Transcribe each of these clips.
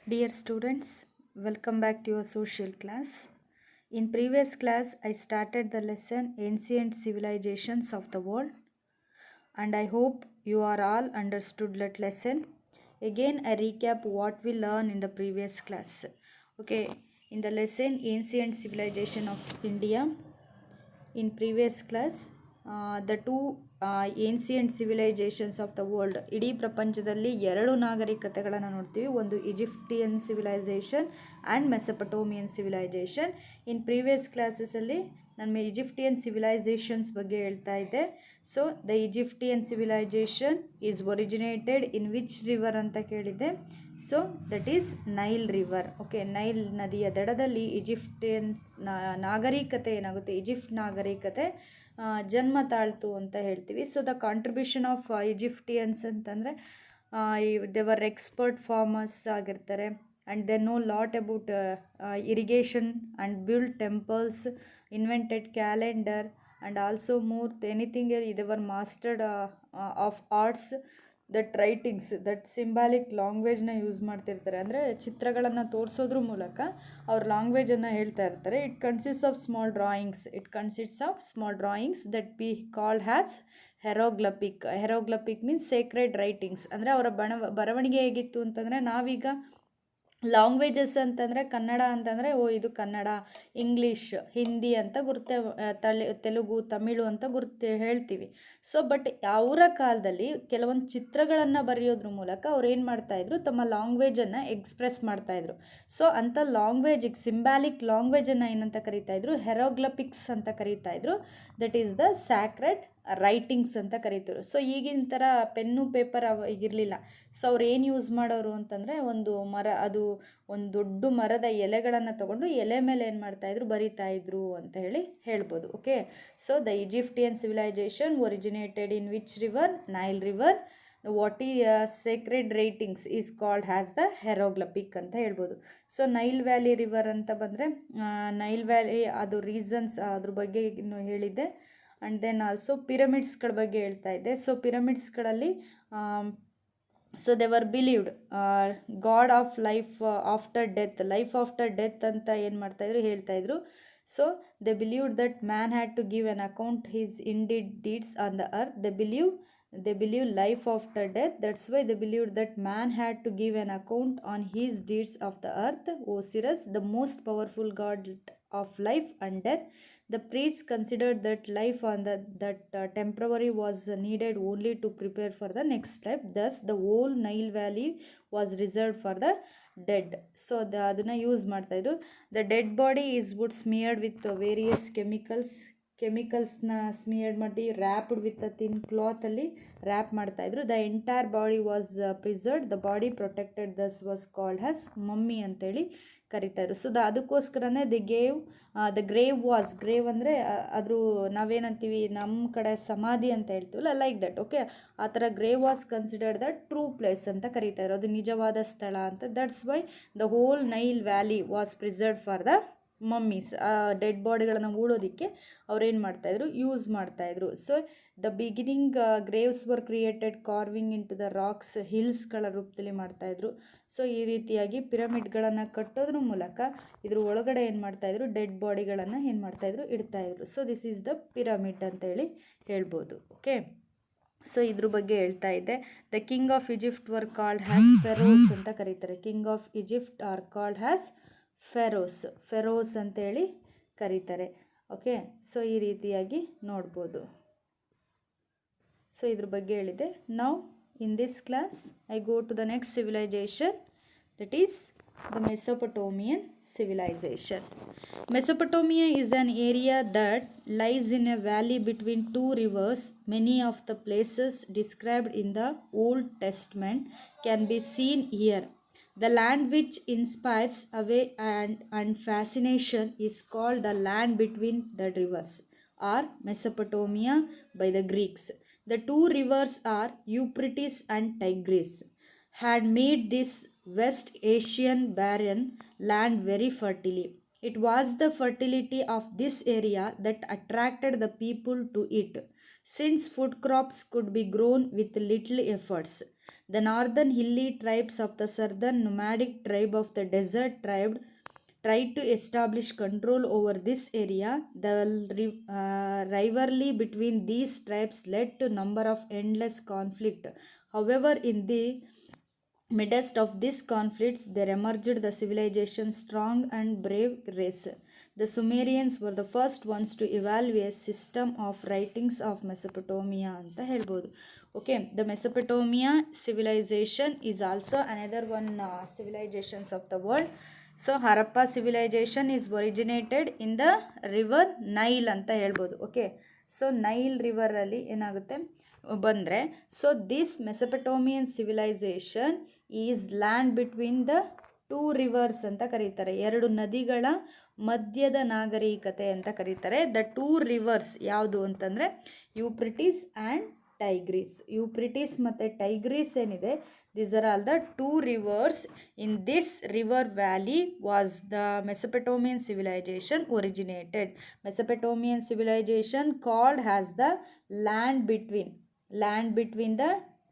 Dear students, welcome back to your social class. In previous class, I started the lesson Ancient Civilizations of the World, and I hope you are all understood that lesson. Again, I recap what we learned in the previous class. Okay, in the lesson Ancient Civilization of India, in previous class, the two ancient civilizations of the world, ಇಡೀ ಪ್ರಪಂಚದಲ್ಲಿ ಎರಡು ನಾಗರಿಕತೆಗಳನ್ನು ನೋಡ್ತೀವಿ. ಒಂದು Egyptian civilization and Mesopotamian civilization. In previous ಕ್ಲಾಸಸಲ್ಲಿ ನಾನು Egyptian civilizations ಬಗ್ಗೆ ಹೇಳ್ತಾ ಇದ್ದೆ. So the Egyptian civilization is originated in which river ಅಂತ ಕೇಳಿದ್ದೆ. So that is Nile river. Okay, Nile ನದಿಯ ದಡದಲ್ಲಿ ಈಜಿಪ್ಟಿಯನ್ ನಾಗರಿಕತೆ ಏನಾಗುತ್ತೆ, ಈಜಿಪ್ಟ್ ನಾಗರಿಕತೆ ಜನ್ಮ ತಾಳ್ತು ಅಂತ ಹೇಳ್ತೀವಿ. So the contribution of Egyptians ಅಂತಂದರೆ ದೇವರ್ ಎಕ್ಸ್ಪರ್ಟ್ ಫಾರ್ಮರ್ಸ್ ಆಗಿರ್ತಾರೆ, and they know lot about irrigation and build temples, invented calendar and also more anything they were mastered of arts, that writings, that symbolic ಲ್ಯಾಂಗ್ವೇಜ್ನ use ಮಾಡ್ತಿರ್ತಾರೆ. ಅಂದರೆ ಚಿತ್ರಗಳನ್ನು ತೋರಿಸೋದ್ರ ಮೂಲಕ ಅವ್ರ ಲ್ಯಾಂಗ್ವೇಜನ್ನು ಹೇಳ್ತಾ ಇರ್ತಾರೆ. It consist of small drawings that be called has hieroglyphic. Hieroglyphic means sacred writings. ಅಂದರೆ ಅವರ ಬರವಣಿಗೆ ಹೇಗಿತ್ತು ಅಂತಂದರೆ, ನಾವೀಗ ಲ್ಯಾಂಗ್ವೇಜಸ್ ಅಂತಂದರೆ ಕನ್ನಡ ಅಂತಂದರೆ ಇದು ಕನ್ನಡ, ಇಂಗ್ಲೀಷ್, ಹಿಂದಿ ಅಂತ ತೆಲುಗು, ತಮಿಳು ಅಂತ ಹೇಳ್ತೀವಿ. ಸೊ ಬಟ್ ಅವರ ಕಾಲದಲ್ಲಿ ಕೆಲವೊಂದು ಚಿತ್ರಗಳನ್ನು ಬರೆಯೋದ್ರ ಮೂಲಕ ಅವ್ರು ಏನು ಮಾಡ್ತಾಯಿದ್ರು, ತಮ್ಮ ಲ್ಯಾಂಗ್ವೇಜನ್ನು ಎಕ್ಸ್ಪ್ರೆಸ್ ಮಾಡ್ತಾಯಿದ್ರು. ಸೊ ಅಂಥ ಲ್ಯಾಂಗ್ವೇಜಿಗೆ, ಸಿಂಬಾಲಿಕ್ ಲ್ಯಾಂಗ್ವೇಜನ್ನು ಏನಂತ ಕರೀತಾಯಿದ್ರು, ಹೆರೋಗ್ಲಪಿಕ್ಸ್ ಅಂತ ಕರೀತಾಯಿದ್ರು. That is the sacred writings ಅಂತ ಕರೀತಾರೆ. ಸೊ ಈಗಿನ ಥರ ಪೆನ್ನು ಪೇಪರ್ ಇರಲಿಲ್ಲ. ಸೊ ಅವ್ರು ಏನು ಯೂಸ್ ಮಾಡೋರು ಅಂತಂದರೆ, ಒಂದು ಒಂದು ದೊಡ್ಡ ಮರದ ಎಲೆಗಳನ್ನು ತಗೊಂಡು ಎಲೆ ಮೇಲೆ ಏನು ಮಾಡ್ತಾಯಿದ್ರು, ಬರಿತಾಯಿದ್ರು ಅಂತ ಹೇಳ್ಬೋದು. Okay, so the Egyptian civilization originated in which river? Nile river. What ಈ sacred writings is called has the hieroglyphic ಅಂತ ಹೇಳ್ಬೋದು. ಸೊ ನೈಲ್ ವ್ಯಾಲಿ ರಿವರ್ ಅಂತ ಬಂದರೆ, ನೈಲ್ ವ್ಯಾಲಿ ಅದು ರೀಸನ್ಸ್ ಅದ್ರ ಬಗ್ಗೆ ಇನ್ನು ಹೇಳಿದ್ದೆ. ಆ್ಯಂಡ್ ದೆನ್ ಆಲ್ಸೋ ಪಿರಮಿಡ್ಸ್ಗಳ ಬಗ್ಗೆ ಹೇಳ್ತಾ ಇದ್ದೆ. ಸೊ ಪಿರಮಿಡ್ಸ್ಗಳಲ್ಲಿ so they were believed god of life after death, life after death ಅಂತ ಏನು ಮಾಡ್ತಾಯಿದ್ರು, ಹೇಳ್ತಾಯಿದ್ರು. So they believed that man had to give an account his indeed deeds on the earth. They believe life after death. That's why they believed that man had to give an account on his deeds of the earth. Osiris, the most powerful god of life and death. The priests considered that life on that temporary was needed only to prepare for the next life. Thus, the whole Nile Valley was reserved for the dead. So ಅದನ್ನು use ಮಾಡ್ತಾಯಿದ್ರು. The dead body is would smeared with various ಕೆಮಿಕಲ್ಸ್ನ smeared ಮಾಡಿ wrapped with a thin ಕ್ಲಾತಲ್ಲಿ wrap ಮಾಡ್ತಾಯಿದ್ರು. The entire body was preserved, the body protected, thus was called has mummy ಅಂತೇಳಿ ಕರೀತಾಯಿದ್ರು. So ಅದಕ್ಕೋಸ್ಕರನೇ the grave ಅಂದರೆ ಅದ್ರ ನಾವೇನಂತೀವಿ ನಮ್ಮ ಕಡೆ ಸಮಾಧಿ ಅಂತ ಹೇಳ್ತೀವಲ್ಲ, ಲೈಕ್ ದಟ್. ಓಕೆ, ಆ ಥರ grave was considered the true place ಅಂತ ಕರೀತಾಯಿದ್ರು, ಅದು ನಿಜವಾದ ಸ್ಥಳ ಅಂತ. That's why the whole Nile valley was preserved for the mummies. Dead ಬಾಡಿಗಳನ್ನು ಉಳೋದಕ್ಕೆ ಅವ್ರೇನು ಮಾಡ್ತಾಯಿದ್ರು, ಯೂಸ್ ಮಾಡ್ತಾಯಿದ್ರು. So the beginning graves were created carving into the rocks, ಹಿಲ್ಸ್ಗಳ ರೂಪದಲ್ಲಿ ಮಾಡ್ತಾಯಿದ್ರು. ಸೊ ಈ ರೀತಿಯಾಗಿ ಪಿರಮಿಡ್ಗಳನ್ನು ಕಟ್ಟೋದ್ರ ಮೂಲಕ ಇದ್ರ ಒಳಗಡೆ ಏನು ಮಾಡ್ತಾಯಿದ್ರು, ಡೆಡ್ ಬಾಡಿಗಳನ್ನು ಏನು ಮಾಡ್ತಾಯಿದ್ರು, ಇಡ್ತಾಯಿದ್ರು. So this is the pyramid ಅಂತ ಹೇಳ್ಬೋದು. ಓಕೆ, ಸೊ ಇದ್ರ ಬಗ್ಗೆ ಹೇಳ್ತಾ ಇದ್ದೆ. The king of Egypt were called has pharaohs ಅಂತ ಕರೀತಾರೆ. King of Egypt are called has pharaohs ಅಂತೇಳಿ ಕರೀತಾರೆ. ಓಕೆ, ಸೊ ಈ ರೀತಿಯಾಗಿ ನೋಡ್ಬೋದು. ಸೊ ಇದ್ರ ಬಗ್ಗೆ ಹೇಳಿದೆ. Now in this class I go to the next civilization, that is the Mesopotamian civilization. Mesopotamia is an area that lies in a valley between two rivers. Many of the places described in the Old Testament can be seen here. The land which inspires awe and fascination is called the land between the rivers, or Mesopotamia by the Greeks. The two rivers are Euphrates and Tigris, had made this West Asian barren land very fertile. It was the fertility of this area that attracted the people to it, since food crops could be grown with little efforts. The northern hilly tribes of the southern nomadic tribe of the desert tried to establish control over this area. The rivalry between these tribes led to number of endless conflict. However, in the midst of these conflicts, there emerged the civilization strong and brave race. The Sumerians were the first ones to evaluate system of writings of Mesopotamia ಅಂತ ಹೇಳ್ಬೋದು. Okay, the Mesopotamia civilization is also another one civilizations of the world. So Harappa civilization is originated in the river Nile ಅಂತ ಹೇಳ್ಬೋದು. Okay, so Nile ರಿವರಲ್ಲಿ ಏನಾಗುತ್ತೆ ಬಂದರೆ, so this Mesopotamian civilization is land between the two rivers ಅಂತ ಕರೀತಾರೆ. ಎರಡು ನದಿಗಳ ಮಧ್ಯದ ನಾಗರಿಕತೆ ಅಂತ ಕರೀತಾರೆ. ದ ಟೂ ರಿವರ್ಸ್ ಯಾವುದು ಅಂತಂದರೆ ಯೂಪ್ರಿಟಿಸ್ ಆ್ಯಂಡ್ ಟೈಗ್ರೀಸ್. ಯೂಪ್ರಿಟಿಸ್ ಮತ್ತು ಟೈಗ್ರೀಸ್ ಏನಿದೆ, these are all the two rivers. In this river valley was the Mesopotamian civilization originated. Mesopotamian civilization called as the land between the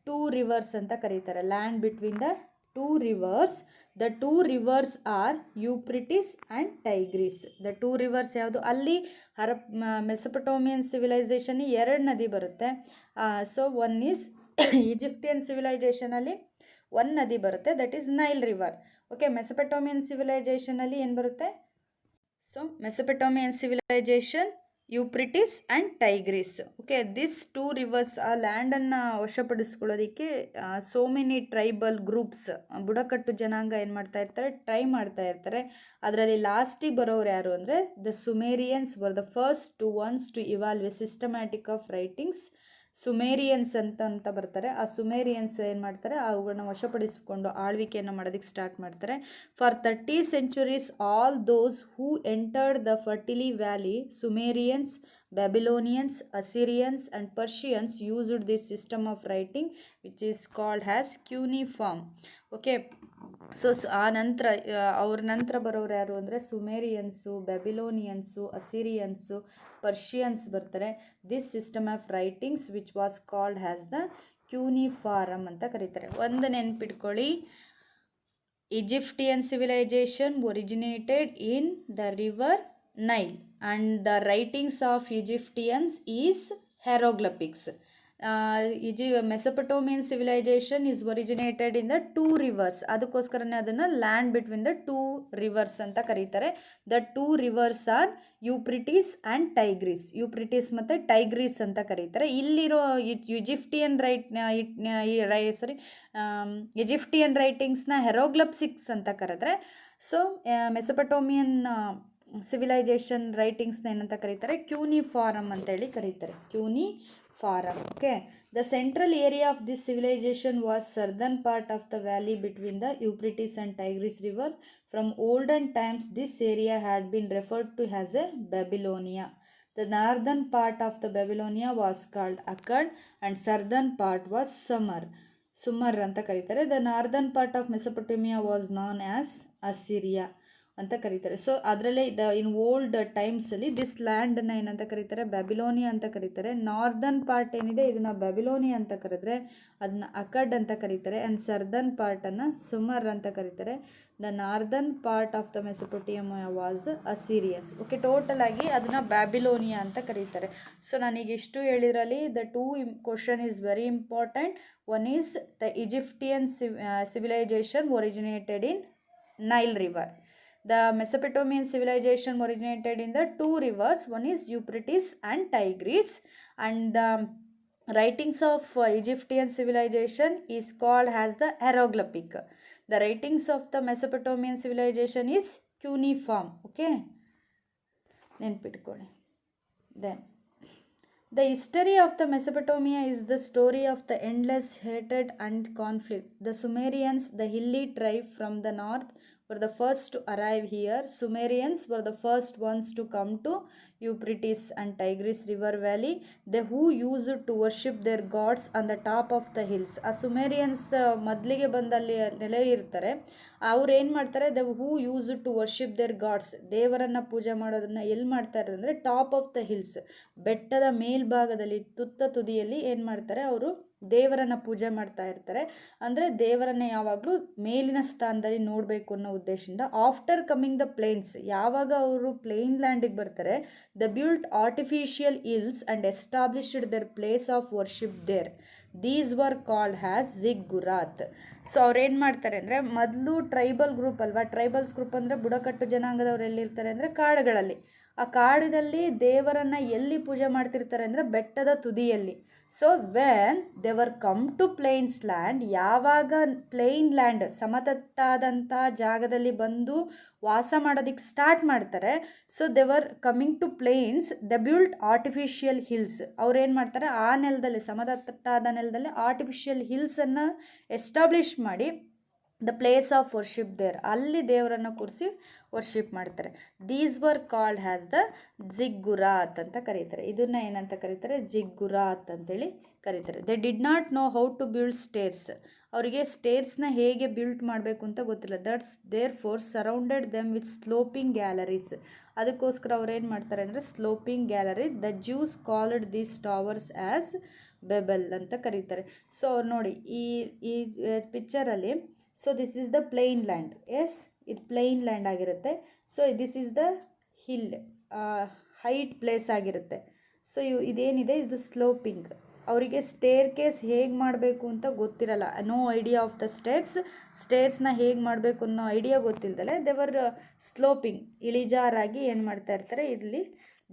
two rivers anta kareeತಾರೆ. Land between the two rivers. The two rivers are Euphrates and Tigris. The two rivers ಯಾವುದು, ಅಲ್ಲಿ ಮೆಸೊಪಟೋಮಿಯನ್ civilisation ಎರಡು ನದಿ ಬರುತ್ತೆ. So one is Egyptian ಸಿವಿಲೈಸೇಷನಲ್ಲಿ ಒಂದು ನದಿ ಬರುತ್ತೆ, that is Nile river. Okay, Mesopotamian ಸಿವಿಲೈಸೇಷನಲ್ಲಿ ಏನು ಬರುತ್ತೆ, so Mesopotamian civilization Euphrates and Tigris. Okay, this two rivers ಆ ಲ್ಯಾಂಡನ್ನು ವಶಪಡಿಸ್ಕೊಳ್ಳೋದಕ್ಕೆ ಸೋ ಮೆನಿ ಟ್ರೈಬಲ್ ಗ್ರೂಪ್ಸ್, ಬುಡಕಟ್ಟು ಜನಾಂಗ ಏನು ಮಾಡ್ತಾ ಇರ್ತಾರೆ, ಟ್ರೈ ಮಾಡ್ತಾ ಇರ್ತಾರೆ. ಅದರಲ್ಲಿ ಲಾಸ್ಟಿಗೆ ಬರೋರು ಯಾರು ಅಂದರೆ the Sumerians were the first to ones to evolve a systematic of writings. Sumerians ಅಂತ ಬರ್ತಾರೆ. ಆ ಸುಮೇರಿಯನ್ಸ್ ಏನು ಮಾಡ್ತಾರೆ, ಅವುಗಳನ್ನ ವಶಪಡಿಸಿಕೊಂಡು ಆಳ್ವಿಕೆಯನ್ನು ಮಾಡೋದಕ್ಕೆ ಸ್ಟಾರ್ಟ್ ಮಾಡ್ತಾರೆ. For 30 centuries all those who entered the fertile valley, Sumerians, Babylonians, Assyrians and Persians used this system of writing which is called has cuneiform. Okay, so ಆ ನಂತರ ಅವ್ರ ನಂತರ ಬರೋರು ಯಾರು ಅಂದರೆ ಸುಮೇರಿಯನ್ಸು, ಬ್ಯಾಬಿಲೋನಿಯನ್ಸು, ಅಸಿರಿಯನ್ಸು, ಪರ್ಷಿಯನ್ಸ್ ಬರ್ತಾರೆ. This system of writings which was called has the cuneiform ಅಂತ ಕರೀತಾರೆ. ಒಂದು ನೆನ್ಪಿಟ್ಕೊಳ್ಳಿ, Egyptian civilization originated in the river Nile and the writings of Egyptians is ಹೆರೋಗ್ಲಿಫಿಕ್ಸ್. Mesopotamian civilization is originated in the two rivers. ಅದಕ್ಕೋಸ್ಕರನೇ ಅದನ್ನು land between the two rivers ಅಂತ ಕರೀತಾರೆ. The two rivers are Euphrates and Tigris. Euphrates ಮತ್ತು Tigris ಅಂತ ಕರೀತಾರೆ. ಇಲ್ಲಿರೋ Egyptian Egyptian ರೈಟಿಂಗ್ಸ್ನ ಹೆರೋಗ್ಲಿಫಿಕ್ಸ್ ಅಂತ ಕರೆದ್ರೆ, ಸೊ ಮೆಸೊಪಟೋಮಿಯನ್ ಸಿವಿಲೈಜೇಷನ್ ರೈಟಿಂಗ್ಸ್ನ ಏನಂತ ಕರೀತಾರೆ, ಕ್ಯೂನಿಫಾರಮ್ ಅಂತೇಳಿ ಕರೀತಾರೆ. Cuneiform. Okay, the central area of this civilization was southern part of the valley between the Euphrates and Tigris river. From olden times, this area had been referred to as a Babylonia. The northern part of the Babylonia was called Akkad and southern part was Sumer ಅಂತ ಕರೀತಾರೆ. The northern part of Mesopotamia was known as Assyria ಅಂತ ಕರೀತಾರೆ. So ಅದರಲ್ಲೇ in old ಟೈಮ್ಸಲ್ಲಿ this ಲ್ಯಾಂಡನ್ನು ಏನಂತ ಕರೀತಾರೆ, Babylonia ಅಂತ ಕರೀತಾರೆ. Northern part ಏನಿದೆ ಇದನ್ನು ಬ್ಯಾಬಿಲೋನಿಯಾ ಅಂತ ಕರೆದ್ರೆ ಅದನ್ನ ಅಕಡ್ ಅಂತ ಕರೀತಾರೆ. ಆ್ಯಂಡ್ ಸರ್ದರ್ನ್ ಪಾರ್ಟನ್ನು ಸುಮರ್ ಅಂತ ಕರೀತಾರೆ. The northern part of the Mesopotamia was Assyrians. Okay, total ಆಗಿ ಅದನ್ನು ಬ್ಯಾಬಿಲೋನಿಯಾ ಅಂತ ಕರೀತಾರೆ. ಸೊ ನಾನೀಗ ಇಷ್ಟು ಹೇಳಿದ್ರಲ್ಲಿ the two question is very important. One is the Egyptian civilization originated in Nile river. The Mesopotamian civilization originated in the two rivers. One is Euphrates and Tigris. And the writings of Egyptian civilization is called as the hieroglyphic. The writings of the Mesopotamian civilization is cuneiform. Okay, ನೆನ್ಪಿಟ್ಕೊಳ್ಳಿ. Then the history of the Mesopotamia is the story of the endless hatred and conflict. The Sumerians, the hilly tribe from the north, were the first to arrive here. Sumerians were the first ones to come to Euphrates and Tigris river valley. They who used to worship their gods on the top of the hills. ಆ ಸುಮೇರಿಯನ್ಸ್ ಮೊದಲಿಗೆ ಬಂದಲ್ಲಿ ನೆಲೆ ಇರ್ತಾರೆ. ಅವ್ರು ಏನು ಮಾಡ್ತಾರೆ, the who use to worship their gods, ದೇವರನ್ನು ಪೂಜೆ ಮಾಡೋದನ್ನು ಎಲ್ಲಿ ಮಾಡ್ತಾರೆ ಅಂದರೆ ಟಾಪ್ ಆಫ್ ದ ಹಿಲ್ಸ್, ಬೆಟ್ಟದ ಮೇಲ್ಭಾಗದಲ್ಲಿ ತುದಿಯಲ್ಲಿ ಏನು ಮಾಡ್ತಾರೆ, ಅವರು ದೇವರನ್ನು ಪೂಜೆ ಮಾಡ್ತಾ ಇರ್ತಾರೆ. ಅಂದರೆ ದೇವರನ್ನ ಯಾವಾಗಲೂ ಮೇಲಿನ ಸ್ಥಾನದಲ್ಲಿ ನೋಡಬೇಕು ಅನ್ನೋ ಉದ್ದೇಶದಿಂದ. ಆಫ್ಟರ್ ಕಮಿಂಗ್ ದ ಪ್ಲೇನ್ಸ್, ಯಾವಾಗ ಅವರು ಪ್ಲೇನ್ ಲ್ಯಾಂಡಿಗೆ ಬರ್ತಾರೆ, the built artificial hills and established their place of worship there. These were called has ziggurat. So ಅವ್ರೇನು ಮಾಡ್ತಾರೆ ಅಂದರೆ, ಮೊದಲು ಟ್ರೈಬಲ್ ಗ್ರೂಪ್ ಅಲ್ವಾ, ಟ್ರೈಬಲ್ಸ್ ಗ್ರೂಪ್ ಅಂದರೆ ಬುಡಕಟ್ಟು ಜನಾಂಗದವ್ರು ಎಲ್ಲಿರ್ತಾರೆ ಅಂದರೆ ಕಾಡುಗಳಲ್ಲಿ. ಆ ಕಾಡಿನಲ್ಲಿ ದೇವರನ್ನು ಎಲ್ಲಿ ಪೂಜೆ ಮಾಡ್ತಿರ್ತಾರೆ ಅಂದರೆ ಬೆಟ್ಟದ ತುದಿಯಲ್ಲಿ. So when they were come to plains land, ಯಾವಾಗ ಪ್ಲೇನ್ ಲ್ಯಾಂಡ್ ಸಮತಟ್ಟಾದಂಥ ಜಾಗದಲ್ಲಿ ಬಂದು ವಾಸ ಮಾಡೋದಕ್ಕೆ ಸ್ಟಾರ್ಟ್ ಮಾಡ್ತಾರೆ, so they were coming to plains the built artificial hills. ಅವ್ರೇನು ಮಾಡ್ತಾರೆ, ಆ ನೆಲದಲ್ಲಿ, ಸಮತಟ್ಟಾದ ನೆಲದಲ್ಲಿ ಆರ್ಟಿಫಿಷಿಯಲ್ ಹಿಲ್ಸನ್ನು ಎಸ್ಟಾಬ್ಲಿಷ್ ಮಾಡಿ the place of worship there, ಅಲ್ಲಿ ದೇವರನ್ನು ಕೂರಿಸಿ ವರ್ಷಿಪ್ ಮಾಡ್ತಾರೆ. These were called has the ziggurat ಅಂತ ಕರೀತಾರೆ. ಇದನ್ನು ಏನಂತ ಕರೀತಾರೆ, ಜಿಗ್ಗುರಾತ್ ಅಂತೇಳಿ ಕರೀತಾರೆ. They did not know how to build stairs. ಅವರಿಗೆ ಸ್ಟೇರ್ಸ್ನ ಹೇಗೆ ಬಿಲ್ಟ್ ಮಾಡಬೇಕು ಅಂತ ಗೊತ್ತಿಲ್ಲ. That's there four surrounded them with sloping galleries. ಅದಕ್ಕೋಸ್ಕರ ಅವ್ರು ಏನು ಮಾಡ್ತಾರೆ ಅಂದರೆ sloping gallery. The Jews called these towers as Babel ಅಂತ ಕರೀತಾರೆ. ಸೊ ನೋಡಿ ಈ ಪಿಕ್ಚರಲ್ಲಿ, so this is the plain land. Yes, ಇದು ಪ್ಲೇನ್ ಲ್ಯಾಂಡ್ ಆಗಿರುತ್ತೆ. So this is the hill, height place ಆಗಿರುತ್ತೆ. ಸೊ ಇದೇನಿದೆ ಇದು ಸ್ಲೋಪಿಂಗ್. ಅವರಿಗೆ ಸ್ಟೇರ್ ಕೇಸ್ ಹೇಗೆ ಮಾಡಬೇಕು ಅಂತ ಗೊತ್ತಿರಲ್ಲ. ನೋ ಐಡಿಯಾ ಆಫ್ ದ ಸ್ಟೇರ್ಸ್ನ ಹೇಗೆ ಮಾಡಬೇಕು ಅನ್ನೋ ಐಡಿಯಾ ಗೊತ್ತಿಲ್ಲದಲೆ ದೇವರ್ ಸ್ಲೋಪಿಂಗ್, ಇಳಿಜಾರಾಗಿ ಏನು ಮಾಡ್ತಾ ಇರ್ತಾರೆ, ಇಲ್ಲಿ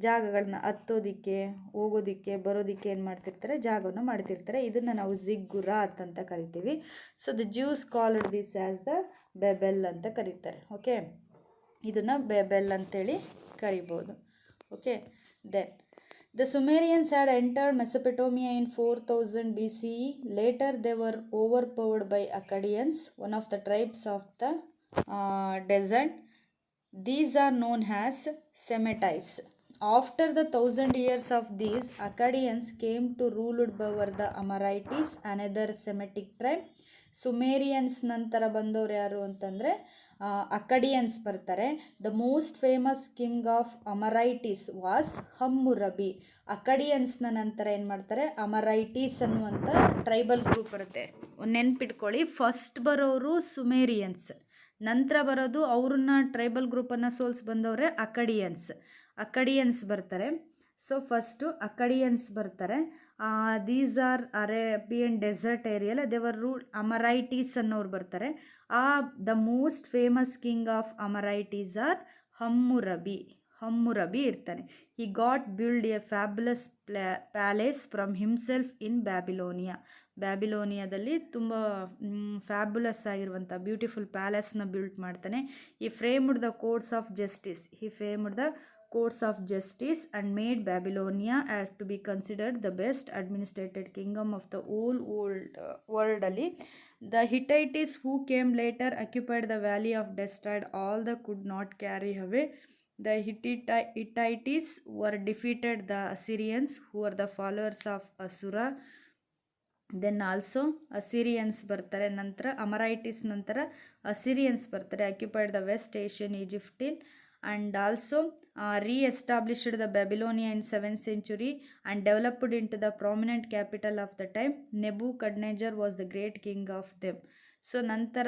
ಜಾಗಗಳನ್ನ ಹತ್ತೋದಿಕ್ಕೆ, ಹೋಗೋದಿಕ್ಕೆ, ಬರೋದಿಕ್ಕೆ ಏನು ಮಾಡ್ತಿರ್ತಾರೆ, ಜಾಗವನ್ನು ಮಾಡ್ತಿರ್ತಾರೆ. ಇದನ್ನು ನಾವು ಜಿಗ್ಗುರಾತ್ ಅಂತ ಕರಿತೀವಿ. So the Jews called this as the Babel ಅಂತ ಕರೀತಾರೆ. ಓಕೆ, ಇದನ್ನು ಬೆಬೆಲ್ ಅಂತೇಳಿ ಕರಿಬೋದು. Okay, then the Sumerians had entered Mesopotamia in 4000 BCE. Later they were overpowered by Akkadians, one of the tribes of the desert. These are known as Semitites. After the 1000 years of these, Akkadians came to rule over the Amorites, another Semitic tribe. Sumerians ನಂತರ ಬಂದವರು ಯಾರು ಅಂತಂದರೆ Akkadians ಬರ್ತಾರೆ. The most famous king of Amorites was Hammurabi. ಅಕ್ಕಡಿಯನ್ಸ್ನ ನಂತರ ಏನು ಮಾಡ್ತಾರೆ, ಅಮರೈಟೀಸ್ ಅನ್ನುವಂಥ ಟ್ರೈಬಲ್ ಗ್ರೂಪ್ ಬರುತ್ತೆ. ನೆನ್ಪಿಟ್ಕೊಳ್ಳಿ, ಫಸ್ಟ್ ಬರೋರು ಸುಮೇರಿಯನ್ಸ್, ನಂತರ ಬರೋದು ಅವ್ರನ್ನ ಟ್ರೈಬಲ್ ಗ್ರೂಪನ್ನು ಸೋಲ್ಸಿ ಬಂದವರೇ ಅಕ್ಕಡಿಯನ್ಸ್ ಬರ್ತಾರೆ. ಸೊ ಫಸ್ಟು ಅಕ್ಕಡಿಯನ್ಸ್ ಬರ್ತಾರೆ. ದೀಸ್ ಆರ್ ಅರೇಬಿಯನ್ ಡೆಸರ್ಟ್ ಏರಿಯಲ್ಲ ದೇವರ್ ರೂಲ್. ಅಮರೈಟೀಸ್ ಅನ್ನೋರು ಬರ್ತಾರೆ. The most famous king of Amorites are Hammurabi ಇರ್ತಾನೆ. He got build a fabulous palace from himself in ಬ್ಯಾಬಿಲೋನಿಯಾದಲ್ಲಿ ತುಂಬ ಫ್ಯಾಬ್ಯುಲಸ್ ಆಗಿರುವಂಥ ಬ್ಯೂಟಿಫುಲ್ ಪ್ಯಾಲೇಸ್ನ ಬಿಲ್ಟ್ ಮಾಡ್ತಾನೆ. He framed the codes of justice and made Babylonia as to be considered the best administrated kingdom of the whole world ಅಲ್ಲಿ. The Hittites who came later occupied the valley of destroyed all the could not carry away. The Hittites were defeated the Assyrians who were the followers of Asura. Then also Assyrians ಬರ್ತಾರೆ. ನಂತರ Amorites ನಂತರ Assyrians ಬರ್ತಾರೆ. Occupied the West Asian Egyptian and also re-established the Babylonia in 7th century and developed into the prominent capital of the time. Nebuchadnezzar was the great king of them. ಸೊ ನಂತರ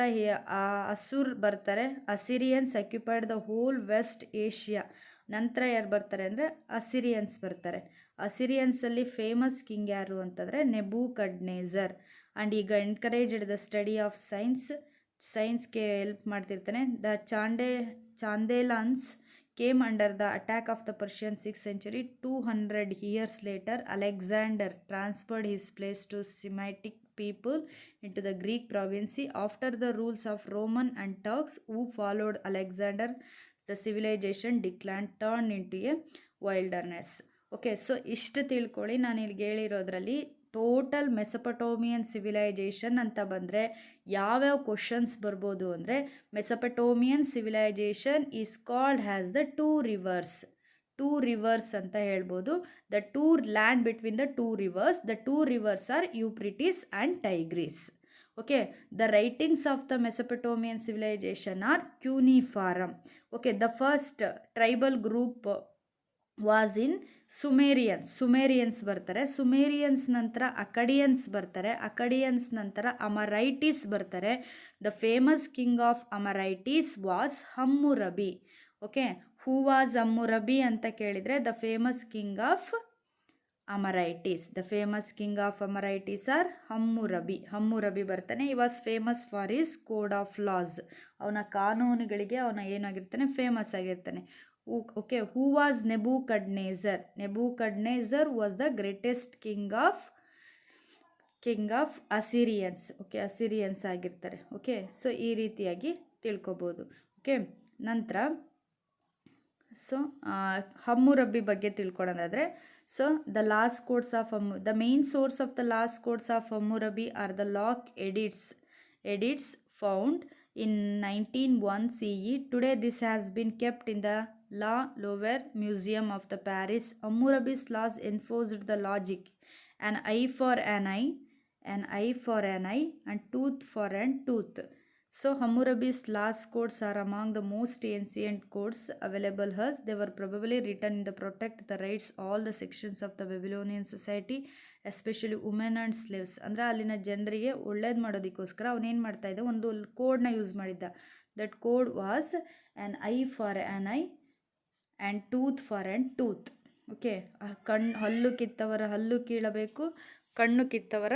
Assur ಬರ್ತಾರೆ. Assyrians occupied the whole West Asia. ನಂತರ ಯಾರು ಬರ್ತಾರೆ ಅಂದರೆ ಅಸಿರಿಯನ್ಸ್ ಬರ್ತಾರೆ. ಅಸಿರಿಯನ್ಸಲ್ಲಿ famous king ಯಾರು ಅಂತಂದರೆ ನೆಬೂಕಡ್ನೇಜರ್. ಆ್ಯಂಡ್ ಈಗ ಎನ್ಕರೇಜ್ಡ್ ದ ಸ್ಟಡಿ ಆಫ್ ಸೈನ್ಸ್ಗೆ ಹೆಲ್ಪ್ ಮಾಡ್ತಿರ್ತಾನೆ. The Chandelians came under the attack of the Persian 6th century. 200 years later, Alexander transferred his place to Semitic people into the Greek province. After the rules of Roman and Turks who followed Alexander, the civilization declined, turned into a wilderness. Okay, so ಇಷ್ಟು ತಿಳ್ಕೊಳ್ಳಿ. ನಾನು ಇಲ್ಲಿ ಹೇಳಿರೋದ್ರಲ್ಲಿ total ಮೆಸೊಪಟೋಮಿಯನ್ civilisation ಅಂತ ಬಂದರೆ ಯಾವ್ಯಾವ questions ಬರ್ಬೋದು ಅಂದರೆ, Mesopotamian civilization is called has the two rivers ಅಂತ ಹೇಳ್ಬೋದು. The two land between the two rivers are Euphrates and Tigris. Okay, the writings of the Mesopotamian civilization are cuneiform. Okay, the first tribal group was in Sumerians ಬರ್ತಾರೆ. Sumerians ನಂತರ Akkadians ಬರ್ತಾರೆ. Akkadians ನಂತರ Amorites ಬರ್ತಾರೆ. The famous king of Amorites was Hammurabi. Okay, who was Hammurabi ಅಂತ ಕೇಳಿದರೆ the famous king of Amorites. The famous king of Amorites are Hammurabi ಬರ್ತಾನೆ. He was famous for his code of laws. ಅವನ ಕಾನೂನುಗಳಿಗೆ ಅವನ ಏನಾಗಿರ್ತಾನೆ, famous ಆಗಿರ್ತಾನೆ. Okay, who was Nebuchadnezzar was the greatest king of Assyrians. Okay, Assyrians ಆಗಿರ್ತಾರೆ. Okay, so ಈ ರೀತಿಯಾಗಿ ತಿಳ್ಕೊಬೋದು. ಓಕೆ, ನಂತರ ಸೊ ಹಮ್ಮುರಬಿ ಬಗ್ಗೆ ತಿಳ್ಕೊಳ್ಳೋದಾದರೆ, so the lost codes of the main source of the lost codes of Hammurabi are the rock edicts found in 1901 CE. Today this has been kept in the La Louvre Museum of the Paris. Hammurabi's laws enforced the logic: an eye for an eye, an eye for an eye, and tooth for an tooth. So Hammurabi's last codes are among the most ancient codes available us. They were probably written in the protect the rights all the sections of the Babylonian society, especially women and slaves. ಅಂದರೆ ಅಲ್ಲಿನ ಜನರಿಗೆ ಒಳ್ಳೇದು ಮಾಡೋದಕ್ಕೋಸ್ಕರ ಅವನೇನು ಮಾಡ್ತಾಯಿದ್ದ, ಒಂದು ಕೋಡ್ನ use ಮಾಡಿದ್ದ. That code was an I for an I and tooth for and tooth. Okay, ಹಲ್ಲು ಕಿತ್ತವರ ಹಲ್ಲು ಕೀಳಬೇಕು, ಕಣ್ಣು ಕಿತ್ತವರ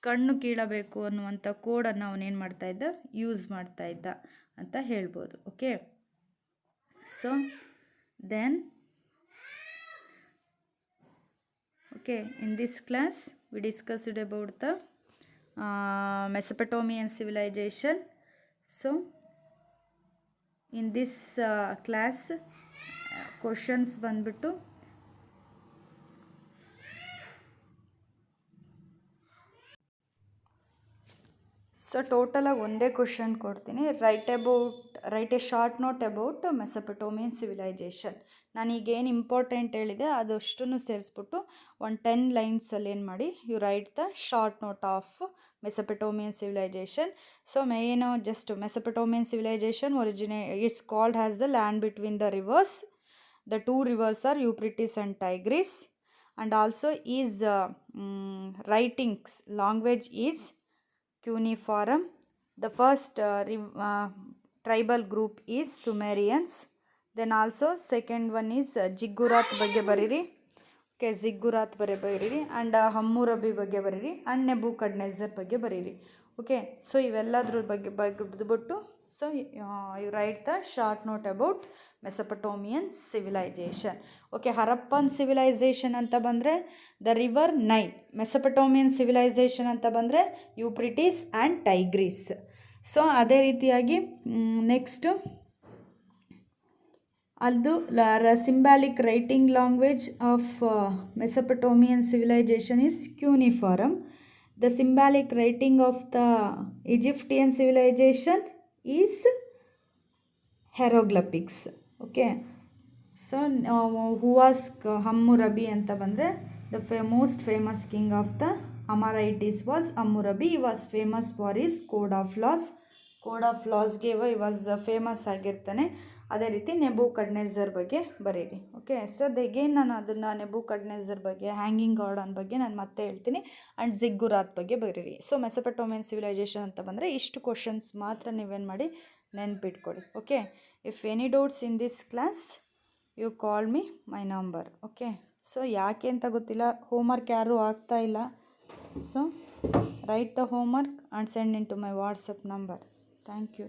ಕಣ್ಣು ಕೀಳಬೇಕು ಅನ್ನುವಂಥ ಕೋಡನ್ನು ಅವನೇನು ಮಾಡ್ತಾಯಿದ್ದ, ಯೂಸ್ ಮಾಡ್ತಾಯಿದ್ದ ಅಂತ ಹೇಳ್ಬೋದು. Okay, so then okay, in this class we discussed about the Mesopotamian civilization. So in this class questions ಬಂದ್ಬಿಟ್ಟು ಸೊ ಟೋಟಲಾಗಿ ಒಂದೇ ಕ್ವಶನ್ ಕೊಡ್ತೀನಿ. Write a short note about Mesopotamian civilization. ನಾನೀಗೇನು ಇಂಪಾರ್ಟೆಂಟ್ ಹೇಳಿದೆ ಅದಷ್ಟನ್ನು ಸೇರಿಸ್ಬಿಟ್ಟು ಒಂದು 10 ಲೈನ್ಸಲ್ಲಿ ಏನು ಮಾಡಿ, you write the short note of Mesopotamian civilization. So main just Mesopotamian civilization it's called has the land between the rivers. The 2 rivers are Euphrates and Tigris. And also is writings language is cuneiform. The first tribal group is Sumerians. Then also second one is Ziggurat ಬಗ್ಗೆ ಬರೀರಿ. Okay, ಜಿಗ್ಗುರಾತ್ ಬರೀರಿ. And Hammurabi ಬಗ್ಗೆ ಬರೀರಿ. And ನೆಬೂಕಡ್ನೆಜರ್ ಬಗ್ಗೆ ಬರೀರಿ. Okay, so ಇವೆಲ್ಲದ್ರ ಬಗ್ಗೆ ಬರೆದ್ಬಿಟ್ಟು so you write the short note about Mesopotamian civilization. Okay, Harappan civilization ಅಂತ ಬಂದರೆ the river Nile. Mesopotamian civilization ಅಂತ ಬಂದರೆ ಯೂಪ್ರಿಟಿಸ್ ಆ್ಯಂಡ್ ಟೈಗ್ರಿಸ್. ಸೊ ಅದೇ ರೀತಿಯಾಗಿ ನೆಕ್ಸ್ಟು ಅದು symbolic writing language of Mesopotamian civilization is cuneiform. The symbolic writing of the Egyptian civilization is hieroglyphics. Okay, so who was Hammurabi anta bandre the most famous king of the Amorites was Hammurabi. He was famous for his code of laws ge he was famous ಆಗಿರ್ತಾನೆ. ಅದೇ ರೀತಿ ನೆಬೂಕಡ್ನೆಜರ್ ಬಗ್ಗೆ ಬರೀರಿ. Okay, so again ನಾನು ಅದನ್ನು ನೆಬೂಕಡ್ನೆಜರ್ ಬಗ್ಗೆ, hanging garden ಬಗ್ಗೆ ನಾನು ಮತ್ತೆ ಹೇಳ್ತೀನಿ. ಆ್ಯಂಡ್ ಜಿಗ್ಗುರಾತ್ ಬಗ್ಗೆ ಬರೀರಿ. ಸೊ ಮೆಸೊಪೊಟೋಮಿಯನ್ ಸಿವಿಲೈಜೇಷನ್ ಅಂತ ಬಂದರೆ ಇಷ್ಟು ಕ್ವಶನ್ಸ್ ಮಾತ್ರ ನೀವೇನು ಮಾಡಿ ನೆನ್ಪಿಟ್ಕೊಳ್ಳಿ. Okay, if any doubts in this class you call me my number. Okay, so ಯಾಕೆ ಅಂತ ಗೊತ್ತಿಲ್ಲ, ಹೋಮ್ವರ್ಕ್ ಯಾರೂ ಆಗ್ತಾ ಇಲ್ಲ. So write the homework and send into my WhatsApp number. Thank you.